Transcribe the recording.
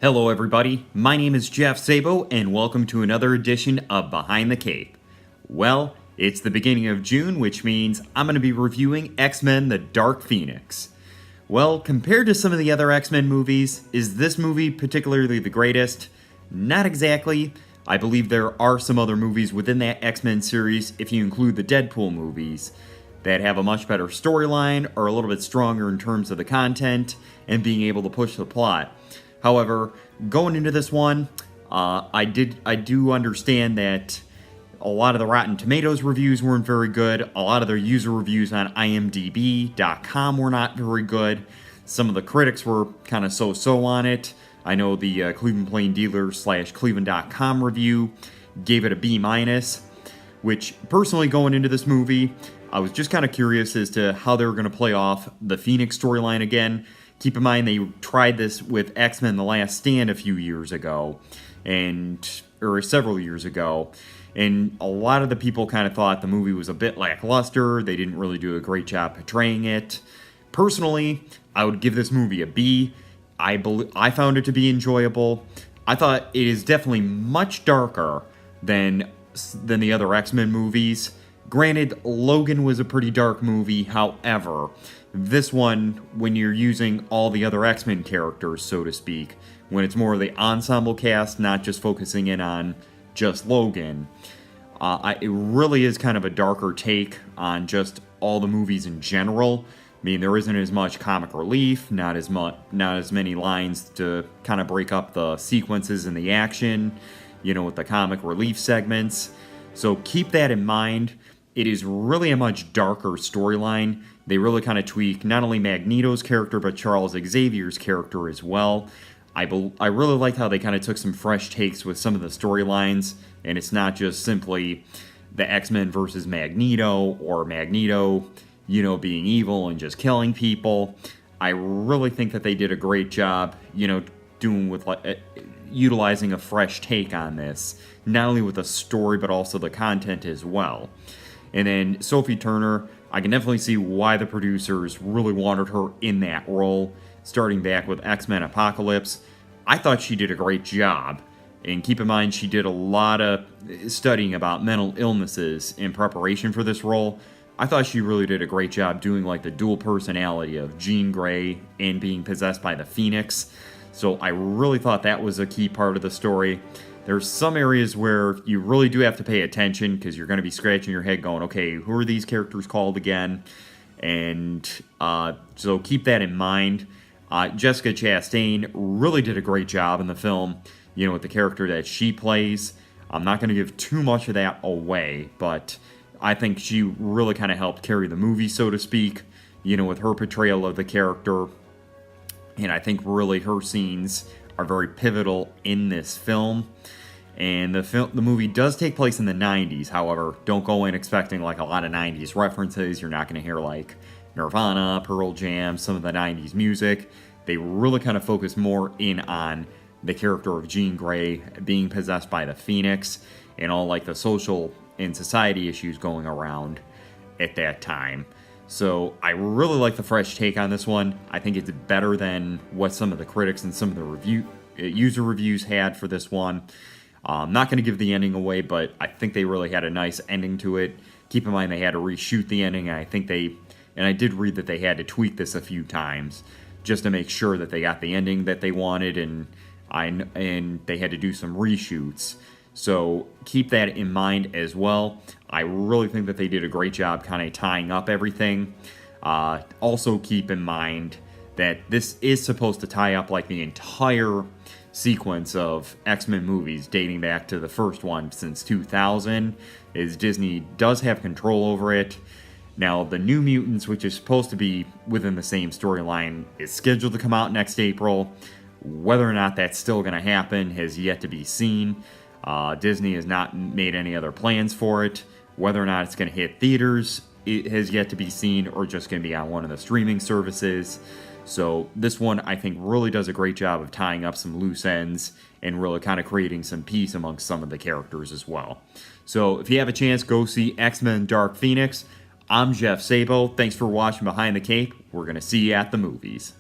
Hello, everybody. My name is Jeff Sabo, and welcome to another edition of Behind the Cape. Well, it's the beginning of June, which means I'm going to be reviewing X-Men: The Dark Phoenix. Well, compared to some of the other X-Men movies, is this movie particularly the greatest? Not exactly. I believe there are some other movies within that X-Men series, if you include the Deadpool movies, that have a much better storyline, are a little bit stronger in terms of the content, and being able to push the plot. However, going into this one, I do understand that a lot of the Rotten Tomatoes reviews weren't very good. A lot of their user reviews on IMDb.com were not very good. Some of the critics were kind of so-so on it. I know the Cleveland Plain Dealer / Cleveland.com review gave it a B-, which personally going into this movie, I was just kind of curious as to how they were going to play off the Phoenix storyline again. Keep in mind they tried this with X-Men: The Last Stand a few years ago, or several years ago, and a lot of the people kind of thought the movie was a bit lackluster. They didn't really do a great job portraying it. Personally, I would give this movie a B. I found it to be enjoyable. I thought it is definitely much darker than the other X-Men movies. Granted, Logan was a pretty dark movie, however, this one, when you're using all the other X-Men characters, so to speak, when it's more of the ensemble cast, not just focusing in on just Logan, it really is kind of a darker take on just all the movies in general. I mean, there isn't as much comic relief, not as many lines to kind of break up the sequences and the action, with the comic relief segments. So keep that in mind. It is really a much darker storyline. They really kind of tweak not only Magneto's character, but Charles Xavier's character as well. I really liked how they kind of took some fresh takes with some of the storylines, and it's not just simply the X-Men versus Magneto, or Magneto, being evil and just killing people. I really think that they did a great job, doing with utilizing a fresh take on this, not only with the story, but also the content as well. And then Sophie Turner, I can definitely see why the producers really wanted her in that role, starting back with X-Men Apocalypse. I thought she did a great job. And keep in mind, she did a lot of studying about mental illnesses in preparation for this role. I thought she really did a great job doing the dual personality of Jean Grey and being possessed by the Phoenix. So I really thought that was a key part of the story. There's some areas where you really do have to pay attention because you're going to be scratching your head going, okay, who are these characters called again? And so keep that in mind. Jessica Chastain really did a great job in the film, with the character that she plays. I'm not going to give too much of that away, but I think she really kind of helped carry the movie, so to speak, with her portrayal of the character. And I think really her scenes are very pivotal in this film. And the movie does take place in the 90s. However, don't go in expecting a lot of 90s references. You're not going to hear Nirvana, Pearl Jam, some of the 90s music. They really kind of focus more in on the character of Jean Grey being possessed by the Phoenix and all the social and society issues going around at that time. So I really like the fresh take on this one. I think it's better than what some of the critics and some of the user reviews had for this one. I'm not going to give the ending away, but I think they really had a nice ending to it. Keep in mind they had to reshoot the ending, and I did read that they had to tweak this a few times just to make sure that they got the ending that they wanted, and they had to do some reshoots. So keep that in mind as well. I really think that they did a great job kind of tying up everything. Also keep in mind that this is supposed to tie up the entire sequence of X-Men movies dating back to the first one since 2000, as Disney does have control over it. Now, the New Mutants, which is supposed to be within the same storyline, is scheduled to come out next April. Whether or not that's still going to happen has yet to be seen. Disney has not made any other plans for it. Whether or not it's going to hit theaters, it has yet to be seen, or just going to be on one of the streaming services. So this one, I think, really does a great job of tying up some loose ends and really kind of creating some peace amongst some of the characters as well. So if you have a chance, go see X-Men: Dark Phoenix. I'm Jeff Sabo. Thanks for watching Behind the Cape. We're going to see you at the movies.